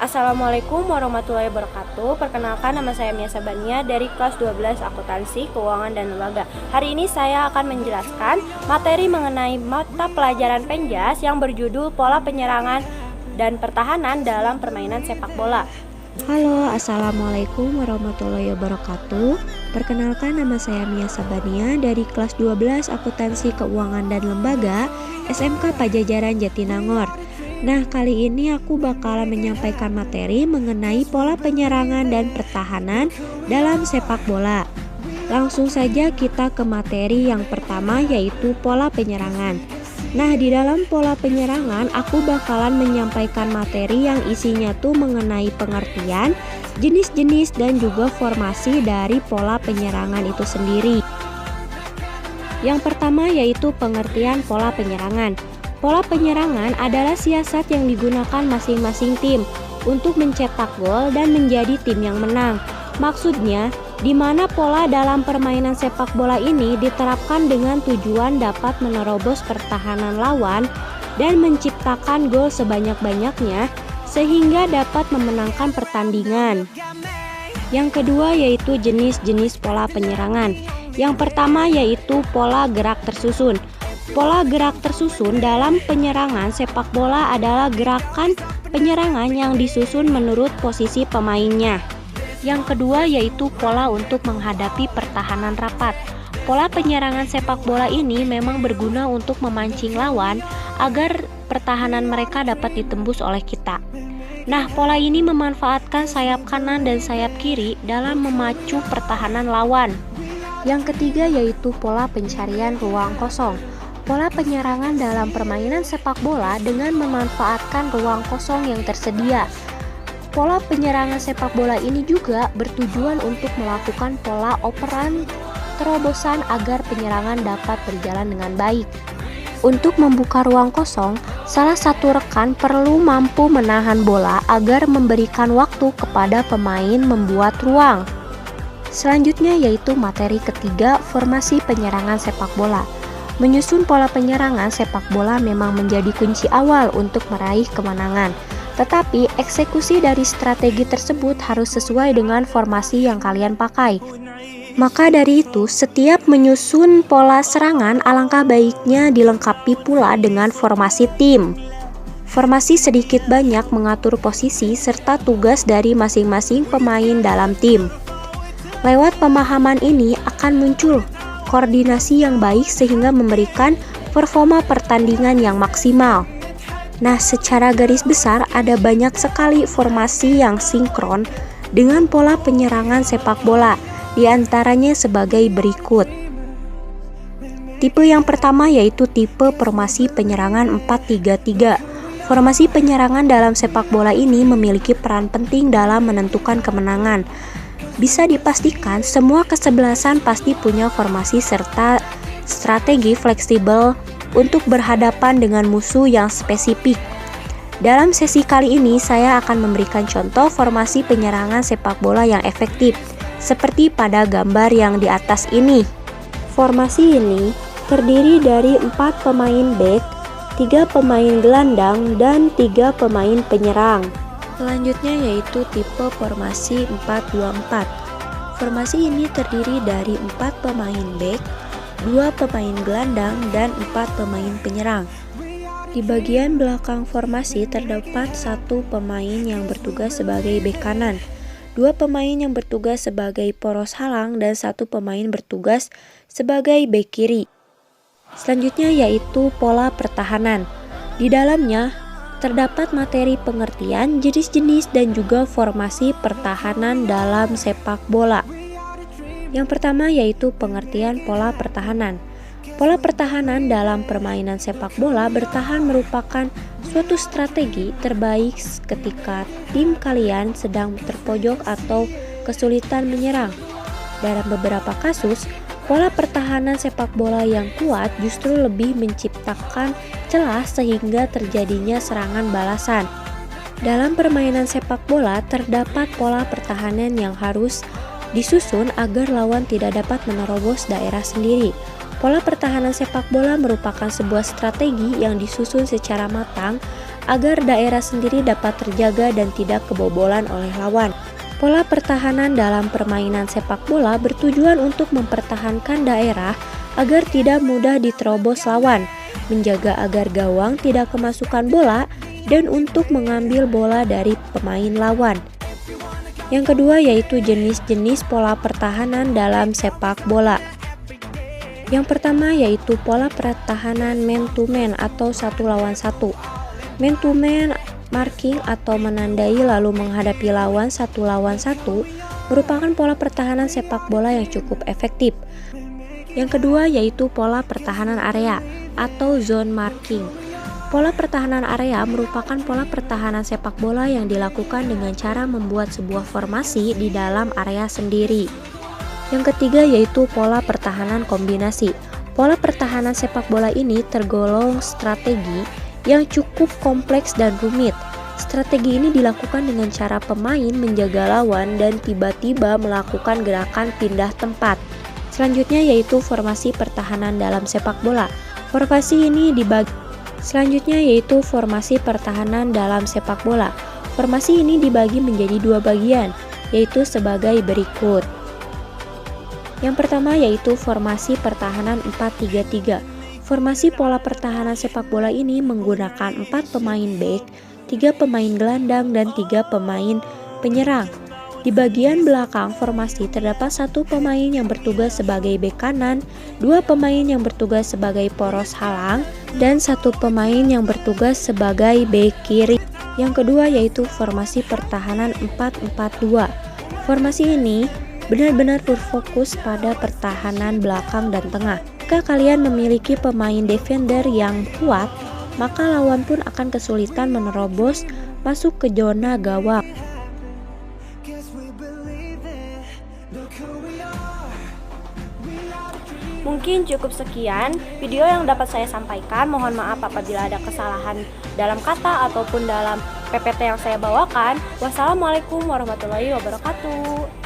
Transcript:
Assalamualaikum warahmatullahi wabarakatuh. Perkenalkan, nama saya Mia Sabania dari kelas 12 Akuntansi, Keuangan dan Lembaga. Hari ini saya akan menjelaskan materi mengenai mata pelajaran Penjas yang berjudul Pola Penyerangan dan Pertahanan dalam Permainan Sepak Bola. Halo, Assalamualaikum warahmatullahi wabarakatuh. Perkenalkan, nama saya Mia Sabania dari kelas 12 Akuntansi, Keuangan dan Lembaga, SMK Pajajaran Jatinangor. Nah, kali ini aku bakalan menyampaikan materi mengenai pola penyerangan dan pertahanan dalam sepak bola. Langsung saja kita ke materi yang pertama, yaitu pola penyerangan. Nah, di dalam pola penyerangan aku bakalan menyampaikan materi yang isinya tuh mengenai pengertian, jenis-jenis dan juga formasi dari pola penyerangan itu sendiri. Yang pertama yaitu pengertian pola penyerangan. Pola penyerangan adalah siasat yang digunakan masing-masing tim untuk mencetak gol dan menjadi tim yang menang. Maksudnya, di mana pola dalam permainan sepak bola ini diterapkan dengan tujuan dapat menerobos pertahanan lawan dan menciptakan gol sebanyak-banyaknya sehingga dapat memenangkan pertandingan. Yang kedua yaitu jenis-jenis pola penyerangan. Yang pertama yaitu pola gerak tersusun. Pola gerak tersusun dalam penyerangan sepak bola adalah gerakan penyerangan yang disusun menurut posisi pemainnya. Yang kedua yaitu pola untuk menghadapi pertahanan rapat. Pola penyerangan sepak bola ini memang berguna untuk memancing lawan agar pertahanan mereka dapat ditembus oleh kita. Nah, pola ini memanfaatkan sayap kanan dan sayap kiri dalam memacu pertahanan lawan. Yang ketiga yaitu pola pencarian ruang kosong. Pola penyerangan dalam permainan sepak bola dengan memanfaatkan ruang kosong yang tersedia. Pola penyerangan sepak bola ini juga bertujuan untuk melakukan pola operan terobosan agar penyerangan dapat berjalan dengan baik. Untuk membuka ruang kosong, salah satu rekan perlu mampu menahan bola agar memberikan waktu kepada pemain membuat ruang. Selanjutnya yaitu materi ketiga, formasi penyerangan sepak bola. Menyusun pola penyerangan sepak bola memang menjadi kunci awal untuk meraih kemenangan. Tetapi eksekusi dari strategi tersebut harus sesuai dengan formasi yang kalian pakai. Maka dari itu, setiap menyusun pola serangan alangkah baiknya dilengkapi pula dengan formasi tim. Formasi sedikit banyak mengatur posisi serta tugas dari masing-masing pemain dalam tim. Lewat pemahaman ini akan muncul koordinasi yang baik sehingga memberikan performa pertandingan yang maksimal. Nah, secara garis besar ada banyak sekali formasi yang sinkron dengan pola penyerangan sepak bola, di antaranya sebagai berikut. Tipe yang pertama yaitu tipe formasi penyerangan 4-3-3. Formasi penyerangan dalam sepak bola ini memiliki peran penting dalam menentukan kemenangan. Bisa dipastikan semua kesebelasan pasti punya formasi serta strategi fleksibel untuk berhadapan dengan musuh yang spesifik. Dalam sesi kali ini saya akan memberikan contoh formasi penyerangan sepak bola yang efektif seperti pada gambar yang di atas ini. Formasi ini terdiri dari 4 pemain back, 3 pemain gelandang dan 3 pemain penyerang. Selanjutnya yaitu tipe formasi 4-2-4. Formasi ini terdiri dari 4 pemain back, 2 pemain gelandang, dan 4 pemain penyerang. Di bagian belakang formasi terdapat 1 pemain yang bertugas sebagai bek kanan, 2 pemain yang bertugas sebagai poros halang, dan 1 pemain bertugas sebagai bek kiri. Selanjutnya yaitu pola pertahanan. Di dalamnya terdapat materi pengertian, jenis-jenis dan juga formasi pertahanan dalam sepak bola. Yang pertama yaitu pengertian pola pertahanan. Pola pertahanan dalam permainan sepak bola bertahan merupakan suatu strategi terbaik ketika tim kalian sedang terpojok atau kesulitan menyerang. Dalam beberapa kasus, pola pertahanan sepak bola yang kuat justru lebih menciptakan celah sehingga terjadinya serangan balasan. Dalam permainan sepak bola terdapat pola pertahanan yang harus disusun agar lawan tidak dapat menerobos daerah sendiri. Pola pertahanan sepak bola merupakan sebuah strategi yang disusun secara matang agar daerah sendiri dapat terjaga dan tidak kebobolan oleh lawan. Pola pertahanan dalam permainan sepak bola bertujuan untuk mempertahankan daerah agar tidak mudah diterobos lawan, menjaga agar gawang tidak kemasukan bola, dan untuk mengambil bola dari pemain lawan. Yang kedua yaitu jenis-jenis pola pertahanan dalam sepak bola. Yang pertama yaitu pola pertahanan man to man atau 1 lawan 1. Man to man marking atau menandai lalu menghadapi lawan 1 lawan 1 merupakan pola pertahanan sepak bola yang cukup efektif. Yang kedua yaitu pola pertahanan area atau zone marking. Pola pertahanan area merupakan pola pertahanan sepak bola yang dilakukan dengan cara membuat sebuah formasi di dalam area sendiri. Yang ketiga yaitu pola pertahanan kombinasi. Pola pertahanan sepak bola ini tergolong strategi yang cukup kompleks dan rumit. Strategi ini dilakukan dengan cara pemain menjaga lawan dan tiba-tiba melakukan gerakan pindah tempat. Selanjutnya yaitu formasi pertahanan dalam sepak bola. Formasi pertahanan dalam sepak bola. Formasi ini dibagi menjadi 2 bagian, yaitu sebagai berikut. Yang pertama yaitu formasi pertahanan 4-3-3. Formasi pola pertahanan sepak bola ini menggunakan 4 pemain back, 3 pemain gelandang, dan 3 pemain penyerang. Di bagian belakang formasi terdapat 1 pemain yang bertugas sebagai bek kanan, 2 pemain yang bertugas sebagai poros halang, dan 1 pemain yang bertugas sebagai bek kiri. Yang kedua yaitu formasi pertahanan 4-4-2. Formasi ini benar-benar berfokus pada pertahanan belakang dan tengah. Jika kalian memiliki pemain defender yang kuat, maka lawan pun akan kesulitan menerobos masuk ke zona gawang. Mungkin cukup sekian video yang dapat saya sampaikan. Mohon maaf apabila ada kesalahan dalam kata ataupun dalam PPT yang saya bawakan. Wassalamualaikum warahmatullahi wabarakatuh.